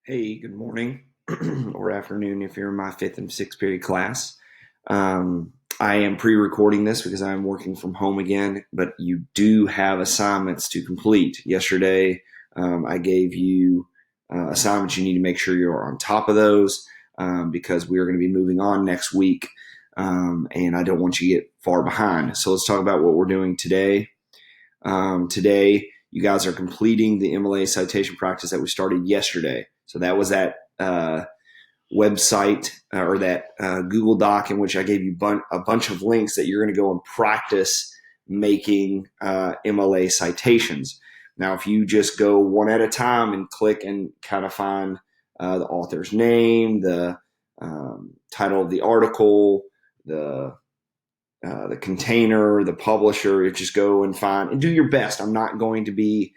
Hey, good morning or afternoon if you're in my fifth and sixth period class. I am pre-recording this because I'm working from home again, but you do have assignments to complete. Yesterday, I gave you assignments. You need to make sure you're on top of those because we are going to be moving on next week, and I don't want you to get far behind. So let's talk about what we're doing today. Today, you guys are completing the MLA citation practice that we started yesterday. So that was that website or that Google Doc in which I gave you a bunch of links that you're going to go and practice making MLA citations. Now, if you just go one at a time and click and kind of find the author's name, the title of the article, the container, the publisher, just go and find and do your best. I'm not going to be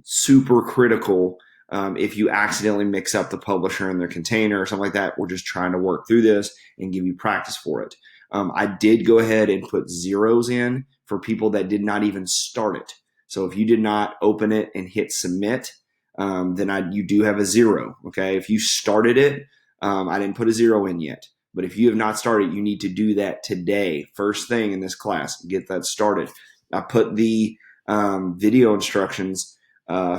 super critical if you accidentally mix up the publisher and their container or something like that. We're just trying to work through this and give you practice for it. I did go ahead and put zeros in for people that did not even start it. So if you did not open it and hit submit, then you do have a zero. Okay. If you started it, I didn't put a zero in yet. But if you have not started, you need to do that today, first thing in this class. Get that started. I put the video instructions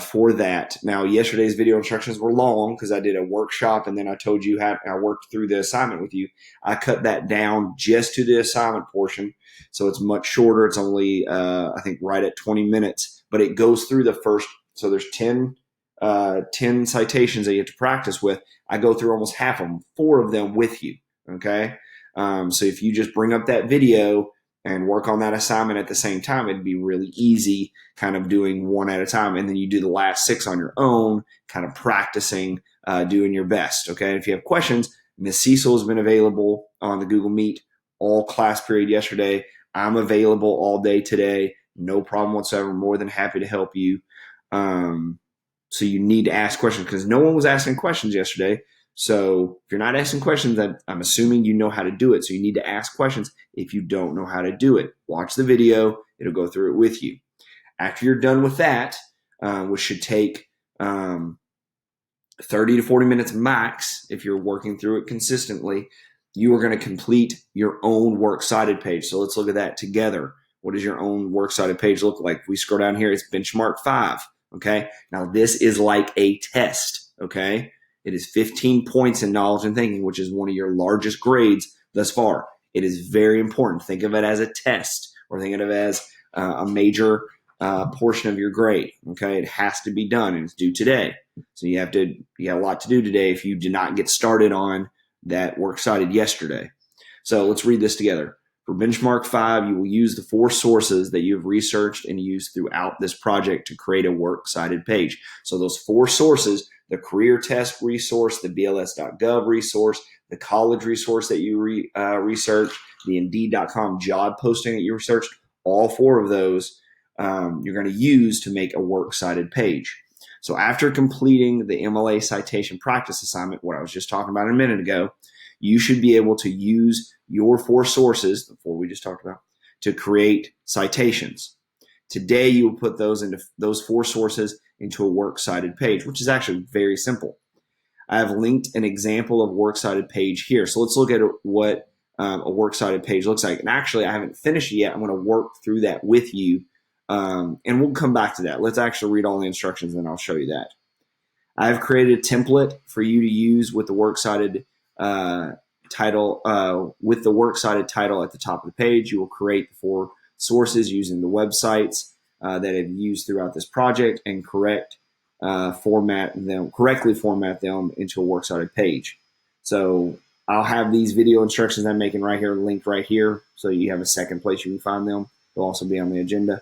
for that. Now, yesterday's video instructions were long because I did a workshop and then I told you how I worked through the assignment with you. I cut that down just to the assignment portion, so it's much shorter. It's only, I think, right at 20 minutes, but it goes through the first. So there's 10 citations that you have to practice with. I go through almost half of them, 4 of them with you. Okay. So if you just bring up that video and work on that assignment at the same time, it'd be really easy kind of doing one at a time. And then you do the last 6 on your own, kind of practicing, doing your best. Okay. And if you have questions, Miss Cecil has been available on the Google Meet all class period yesterday. I'm available all day today. No problem whatsoever. More than happy to help you. So you need to ask questions because no one was asking questions yesterday. So if you're not asking questions, I'm assuming you know how to do it. So you need to ask questions if you don't know how to do it. Watch the video. It'll go through it with you. After you're done with that, which should take 30 to 40 minutes max if you're working through it consistently, you are going to complete your own works cited page. So let's look at that together. What does your own works cited page look like? If we scroll down here, it's benchmark 5. Okay. Now this is like a test. Okay. It is 15 points in knowledge and thinking, which is one of your largest grades thus far. It is very important. Think of it as a test or think of it as a major portion of your grade. Okay. It has to be done and it's due today. So you got a lot to do today if you did not get started on that works cited yesterday. So let's read this together. For benchmark 5, you will use the 4 sources that you have researched and used throughout this project to create a works cited page. So those 4 sources, the career test resource, the BLS.gov resource, the college resource that you researched, the Indeed.com job posting that you researched, all 4 of those you're going to use to make a works cited page. So after completing the MLA citation practice assignment, what I was just talking about a minute ago, you should be able to use your 4 sources, the 4 we just talked about, to create citations. Today, you will put those 4 sources into a works cited page, which is actually very simple. I have linked an example of works cited page here. So let's look at what a works cited page looks like. And actually, I haven't finished it yet. I'm going to work through that with you, and we'll come back to that. Let's actually read all the instructions, and I'll show you that. I have created a template for you to use with the works cited title. With the works cited title at the top of the page, you will create the 4 sources using the websites that I've used throughout this project and correctly format them into a works cited page. So I'll have these video instructions I'm making right here linked right here, so you have a second place you can find them. They'll also be on the agenda.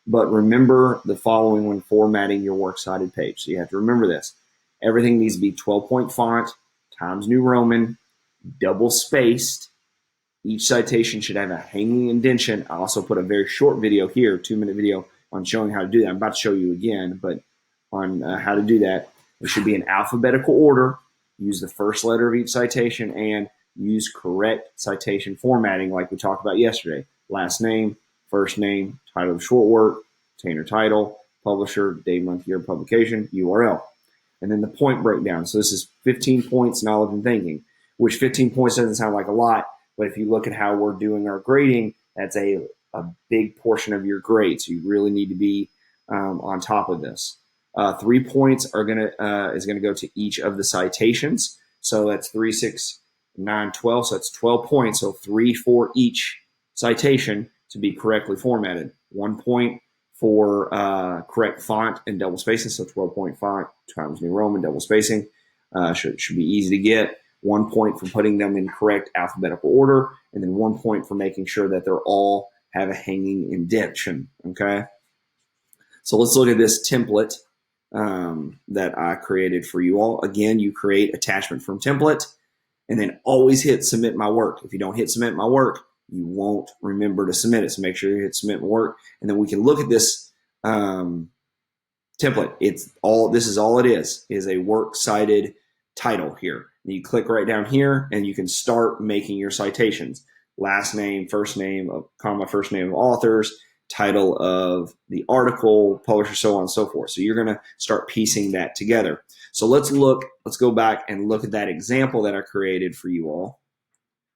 But remember the following when formatting your works cited page. So you have to remember this. Everything needs to be 12-point font, Times New Roman, double spaced. Each citation should have a hanging indentation. I also put a very short video here, 2-minute video on showing how to do that. I'm about to show you again, but on how to do that. It should be in alphabetical order. Use the first letter of each citation and use correct citation formatting like we talked about yesterday. Last name, first name, title of short work, container title, publisher, day, month, year, publication, URL. and then the point breakdown. So this is 15 points, knowledge and thinking, which 15 points doesn't sound like a lot, but if you look at how we're doing our grading, that's a big portion of your grade. So you really need to be on top of this. 3 points is gonna go to each of the citations. So that's 3, 6, 9, 12. So that's 12 points. So 3 for each citation to be correctly formatted. 1 point for correct font and double spacing. So 12-point font, Times New Roman, double spacing. Should be easy to get. 1 point for putting them in correct alphabetical order, and then 1 point for making sure that they're all have a hanging indentation. Okay. So let's look at this template that I created for you all. Again, you create attachment from template, and then always hit submit my work. If you don't hit submit my work, you won't remember to submit it. So make sure you hit submit my work, and then we can look at this template. This is all it is a works cited title here. And you click right down here, and you can start making your citations. Last name, first name, comma, first name of authors, title of the article, publisher, so on and so forth. So you're going to start piecing that together. So let's go back and look at that example that I created for you all.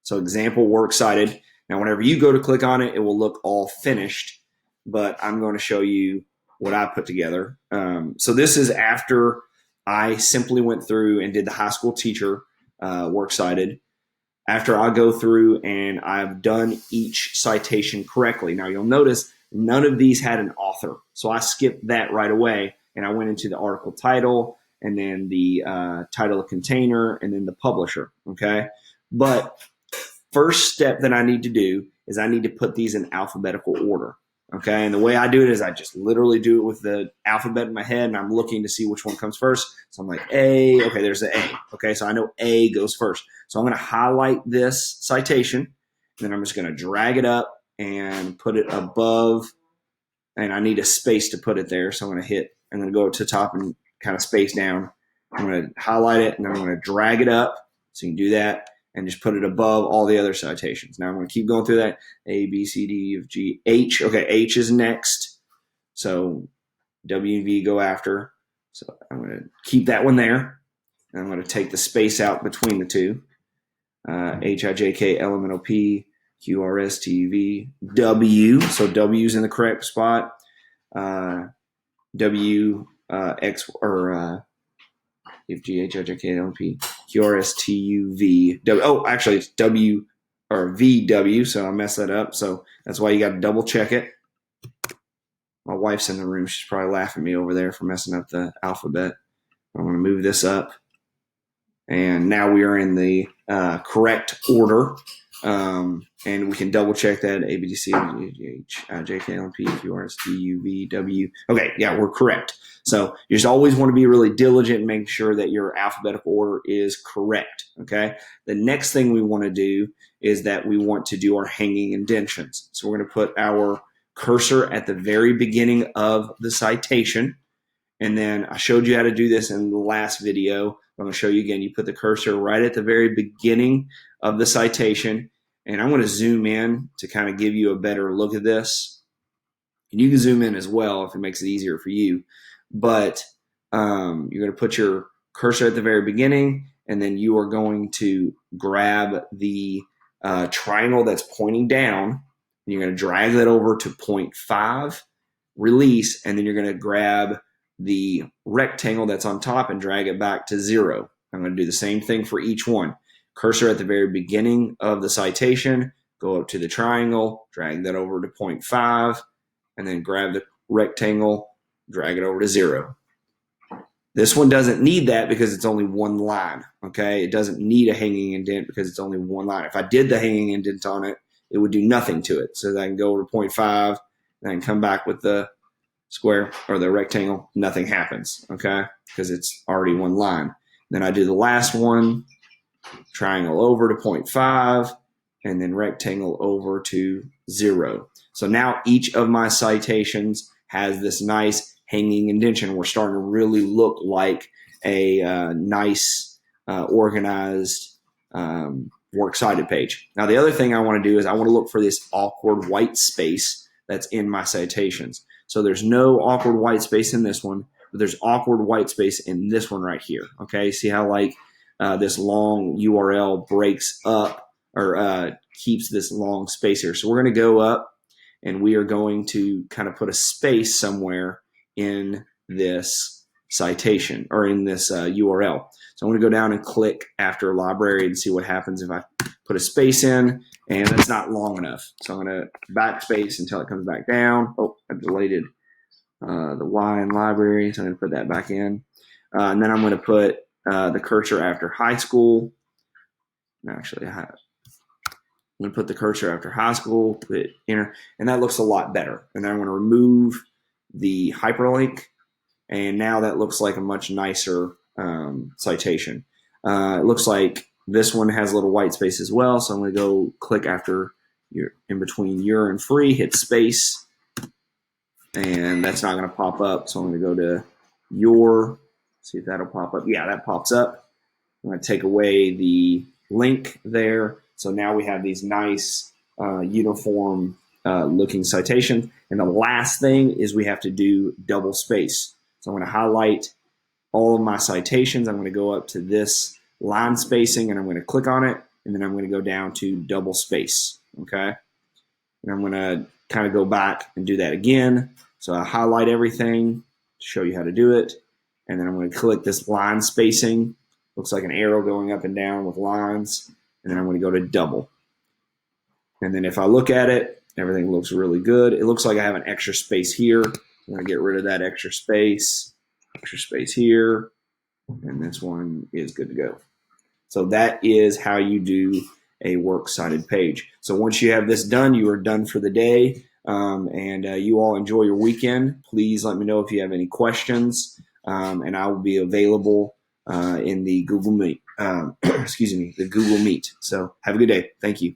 So example works cited. Now, whenever you go to click on it, it will look all finished, but I'm going to show you what I put together. So this is after I simply went through and did the high school teacher works cited. After I go through and I've done each citation correctly. Now you'll notice none of these had an author. So I skipped that right away, and I went into the article title, and then the title of container, and then the publisher, okay? But first step that I need to do is I need to put these in alphabetical order, okay? And the way I do it is I just literally do it with the alphabet in my head, and I'm looking to see which one comes first. So I'm like, A, okay, there's the A, okay? So I know A goes first. So I'm going to highlight this citation, and then I'm just going to drag it up and put it above, and I need a space to put it there. So I'm going to go to the top and kind of space down. I'm going to highlight it, and then I'm going to drag it up. So you can do that and just put it above all the other citations. Now I'm going to keep going through that. A, B, C, D, E, F, G, H. Okay, H is next. So W and V go after. So I'm going to keep that one there. And I'm going to take the space out between the two. H, I, J, K, L, M, N, O, P, Q, R, S, T, U, V, W. So W's in the correct spot. W, X, or F, G, H, I, J, K, L, M, P, Q, R, S, T, U, V, W. Oh, actually, it's W or V, W. So I messed that up. So that's why you got to double check it. My wife's in the room. She's probably laughing at me over there for messing up the alphabet. I'm going to move this up. And now we are in the correct order. And we can double check that. A, B, D, C, H, I, J, K, L, M, P, Q, R, S, T, U, V, W. Okay, yeah, we're correct. So you just always want to be really diligent and make sure that your alphabetical order is correct, okay? The next thing we want to do is that we want to do our hanging indentions. So we're going to put our cursor at the very beginning of the citation. And then I showed you how to do this in the last video. I'm going to show you again. You put the cursor right at the very beginning of the citation. And I'm going to zoom in to kind of give you a better look at this. And you can zoom in as well if it makes it easier for you. But you're going to put your cursor at the very beginning, and then you are going to grab the triangle that's pointing down, and you're going to drag that over to 0.5, release, and then you're going to grab the rectangle that's on top and drag it back to 0. I'm going to do the same thing for each one. Cursor at the very beginning of the citation, go up to the triangle, drag that over to 0.5, and then grab the rectangle, drag it over to 0. This one doesn't need that because it's only one line, okay? It doesn't need a hanging indent because it's only one line. If I did the hanging indent on it, it would do nothing to it. So then I can go over to 0.5, and I can come back with the square or the rectangle, nothing happens, okay? Because it's already one line. Then I do the last one, triangle over to 0.5, and then rectangle over to 0. So now each of my citations has this nice hanging indentation. We're starting to really look like a nice, organized works cited page. Now, the other thing I want to do is I want to look for this awkward white space that's in my citations. So there's no awkward white space in this one. but there's awkward white space in this one right here. Okay, see how like this long URL breaks up or keeps this long space here. So we're going to go up and we are going to kind of put a space somewhere in this citation or in this URL. So I'm going to go down and click after library and see what happens if I put a space in, and it's not long enough. So I'm going to backspace until it comes back down. Oh, I deleted the Y in library, so I'm going to put that back in. And then I'm going to put the cursor after high school. Actually, I'm going to put the cursor after high school, put enter, and that looks a lot better. And then I'm going to remove the hyperlink, and now that looks like a much nicer citation. It looks like this one has a little white space as well, so I'm going to go click after in between your and free, hit space, and that's not going to pop up. So I'm going to go to your, see if that'll pop up. Yeah, that pops up. I'm going to take away the link there. So now we have these nice uniform looking citations. And the last thing is we have to do double space. So I'm going to highlight all of my citations. I'm going to go up to this line spacing and I'm going to click on it. And then I'm going to go down to double space. Okay. And I'm going to kind of go back and do that again. So I highlight everything to show you how to do it. And then I'm going to click this line spacing. Looks like an arrow going up and down with lines. And then I'm going to go to double. And then if I look at it, everything looks really good. It looks like I have an extra space here. I'm going to get rid of that extra space here. And this one is good to go. So that is how you do a works cited page. So once you have this done, you are done for the day. And you all enjoy your weekend. Please let me know if you have any questions. And I will be available in the Google Meet. The Google Meet. So have a good day. Thank you.